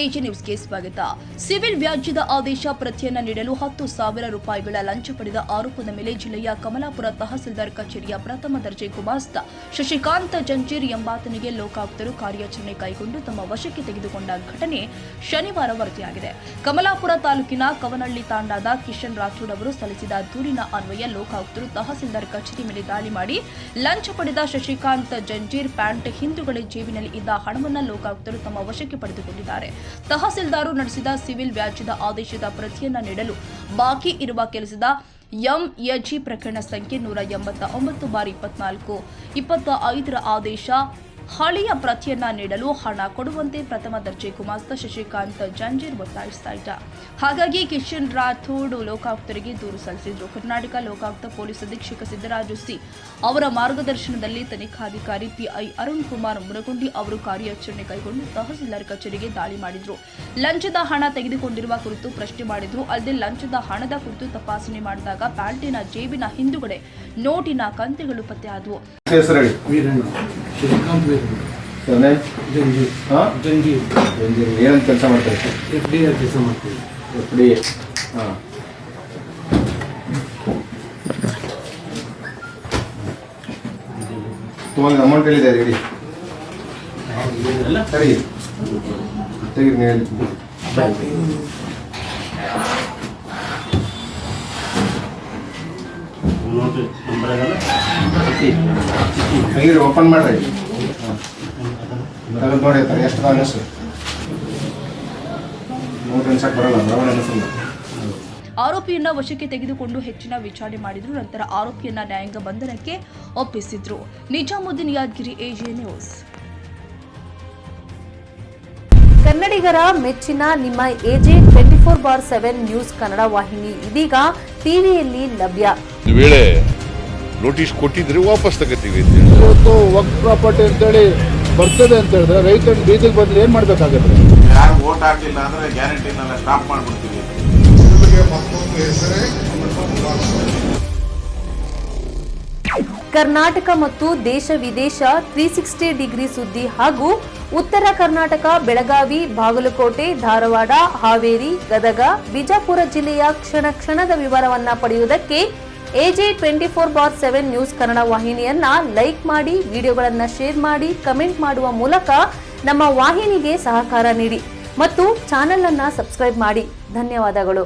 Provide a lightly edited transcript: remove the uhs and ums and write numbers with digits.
AJ ನ್ಯೂಸ್ಗೆ ಸ್ವಾಗತ. Civil ವ್ಯಾಜ್ಯದ ಆದೇಶ ಪ್ರತಿಯನ್ನ ನೀಡಲು 10,000 ರೂಪಾಯಿಗಳ ಲಂಚ ಪಡೆದ ಆರೋಪದ ಮೇಲೆ ಜಿಲ್ಲೆಯ ಕಮಲಾಪುರ ತಹಸೀಲ್ದಾರ್ ಕಚೇರಿಯ ಪ್ರಥಮ ದರ್ಜೆ ಗುಮಾಸ್ತ ಶಶಿಕಾಂತ್ ಜಂಜೀರ್ ಎಂಬಾತನಿಗೆ ಲೋಕಾಯುಕ್ತರು ಕಾರ್ಯಾಚರಣೆ ಕೈಗೊಂಡು ತಮ್ಮ ವಶಕ್ಕೆ ತೆಗೆದುಕೊಂಡ ಘಟನೆ ಶನಿವಾರ ವರದಿಯಾಗಿದೆ. ಕಮಲಾಪುರ ತಾಲೂಕಿನ ಕವನಹಳ್ಳಿ ತಾಂಡಾದ ಕಿಶನ್ ರಾಥೋಡ್ ಅವರು ಸಲ್ಲಿಸಿದ ದೂರಿನ ಅನ್ವಯ ಲೋಕಾಯುಕ್ತರು ತಹಸೀಲ್ದಾರ್ ಕಚೇರಿ ಮೇಲೆ ದಾಳಿ ಮಾಡಿ ಲಂಚ ಪಡೆದ ಶಶಿಕಾಂತ್ ಜಂಜೀರ್ ಪ್ಯಾಂಟ್ ಹಿಂದುಗಡೆ ಜೇಬಿನಲ್ಲಿ ಇದ್ದ ಹಣವನ್ನು ಲೋಕಾಯುಕ್ತರು ತಮ್ಮ ವಶಕ್ಕೆ ಪಡೆದುಕೊಂಡಿದ್ದಾರೆ. ತಹಸೀಲ್ದಾರ್ ನಡೆಸಿದ ಸಿವಿಲ್ ವ್ಯಾಜ್ಯದ ಆದೇಶದ ಪ್ರತಿಯನ್ನ ನೀಡಲು ಬಾಕಿ ಇರುವ ಕೆಲಸದ ಎಂಎಜಿ ಪ್ರಕರಣ ಸಂಖ್ಯೆ 189/24/25 ಆದೇಶ ಹಳೆಯ ಪ್ರತಿಯನ್ನ ನೀಡಲು ಹಣ ಕೊಡುವಂತೆ ಪ್ರಥಮ ದರ್ಜೆ ಗುಮಾಸ್ತ ಶಶಿಕಾಂತ್ ಜಂಜೀರ್ ಒತ್ತಾಯಿಸ್ತಾ ಇದ್ದ. ಹಾಗಾಗಿ ಕಿಶನ್ ರಾಥೋಡ್ ಲೋಕಾಯುಕ್ತರಿಗೆ ದೂರು ಸಲ್ಲಿಸಿದ್ರು. ಕರ್ನಾಟಕ ಲೋಕಾಯುಕ್ತ ಪೊಲೀಸ್ ಅಧೀಕ್ಷಕ ಸಿದ್ದರಾಜು ಸಿ ಅವರ ಮಾರ್ಗದರ್ಶನದಲ್ಲಿ ತನಿಖಾಧಿಕಾರಿ ಪಿಐ ಅರುಣ್ ಕುಮಾರ್ ಮುರಗುಂಡಿ ಅವರು ಕಾರ್ಯಾಚರಣೆ ಕೈಗೊಂಡು ತಹಸೀಲ್ದಾರ್ ಕಚೇರಿಗೆ ದಾಳಿ ಮಾಡಿದ್ರು. ಲಂಚದ ಹಣ ತೆಗೆದುಕೊಂಡಿರುವ ಕುರಿತು ಪ್ರಶ್ನೆ ಮಾಡಿದ್ರು. ಅಲ್ಲದೆ ಲಂಚದ ಹಣದ ಕುರಿತು ತಪಾಸಣೆ ಮಾಡಿದಾಗ ಪ್ಯಾಂಟಿನ ಜೇಬಿನ ಹಿಂದುಗಡೆ ನೋಟಿನ ಕಂತೆಗಳು ಪತ್ತೆಯಾದವು. ಏನಂತ ಕೆಲಸ ಮಾಡ್ತಾರೆ? FDA ಕೆಲಸ ಮಾಡ್ತೀವಿ. FDA. तुम्हारे अमाउंट ಹೇಳಿದೆ ರೆಡಿ ಸರಿ ತೆಗಿ ಹೇಳಿ ನೋಟ್ ನಂಬರ್ ಆಗಲ್ಲ ತೆಗಿ ಓಪನ್ ಮಾಡ್ರಿ ತಗೊಂಡು ನೋಡಿ ಎಷ್ಟು ಅನಿಸ್ತು ನೋಟ್ ಅನ್ಸಕ್ಕೆ ಬರಲ್ಲ ಬರವಣ ಅನಿಸಲ್ಲ. ಆರೋಪಿಯನ್ನ ವಶಕ್ಕೆ ತೆಗೆದುಕೊಂಡು ಹೆಚ್ಚಿನ ವಿಚಾರಣೆ ಮಾಡಿದ್ರು. ನಂತರ ಆರೋಪಿಯನ್ನ ನ್ಯಾಯಾಂಗ ಬಂಧನಕ್ಕೆ ಒಪ್ಪಿಸಿದ್ರು. ನಿಜಾಮುದ್ದೀನ್ ಯಾದಗಿರಿ, ಎಜೆ ನ್ಯೂಸ್. ಕನ್ನಡಿಗರ ಮೆಚ್ಚಿನ ನಿಮ್ಮ ಎಜೆ 24/7 ನ್ಯೂಸ್ ಕನ್ನಡ ವಾಹಿನಿ ಇದೀಗ ಟಿವಿಯಲ್ಲಿ ಲಭ್ಯ. ವೇಳೆ ನೋಟಿಸ್ ಕೊಟ್ಟಿದ್ರೆ ವಾಪಸ್ ತಗೋತೀವಿ. ಇವತ್ತು ವಕ್ಫ್ ಪ್ರಾಪರ್ಟಿ ಅಂತೇಳಿ ಬರ್ತದೆ ಅಂತ ಹೇಳಿದ್ರೆ ರೈತರು ಬೀದಿಗೆ ಬಂದ್ರೆ ಏನ್ ಮಾಡ್ಬೇಕಾಗತ್ತೆ? ಯಾರು ವೋಟ್ ಹಾಕಿಲ್ಲ ಅಂದ್ರೆ ಗ್ಯಾರಂಟಿನೆಲ್ಲ ಸ್ಟಾಪ್ ಮಾಡ್ಬಿಡ್ತೀವಿ. ಕರ್ನಾಟಕ ಮತ್ತು ದೇಶ ವಿದೇಶ 360 ಡಿಗ್ರಿ ಸುದ್ದಿ ಹಾಗೂ ಉತ್ತರ ಕರ್ನಾಟಕ, ಬೆಳಗಾವಿ, ಬಾಗಲಕೋಟೆ, ಧಾರವಾಡ, ಹಾವೇರಿ, ಗದಗ, ಬಿಜಾಪುರ ಜಿಲ್ಲೆಯ ಕ್ಷಣ ಕ್ಷಣದ ವಿವರವನ್ನ ಪಡೆಯುವುದಕ್ಕೆ ಎಜೆ 24/7 ನ್ಯೂಸ್ ಕನ್ನಡ ವಾಹಿನಿಯನ್ನ ಲೈಕ್ ಮಾಡಿ, ವಿಡಿಯೋಗಳನ್ನ ಶೇರ್ ಮಾಡಿ, ಕಮೆಂಟ್ ಮಾಡುವ ಮೂಲಕ ನಮ್ಮ ವಾಹಿನಿಗೆ ಸಹಕಾರ ನೀಡಿ ಮತ್ತು ಚಾನೆಲ್ ಅನ್ನ ಸಬ್ಸ್ಕ್ರೈಬ್ ಮಾಡಿ. ಧನ್ಯವಾದಗಳು.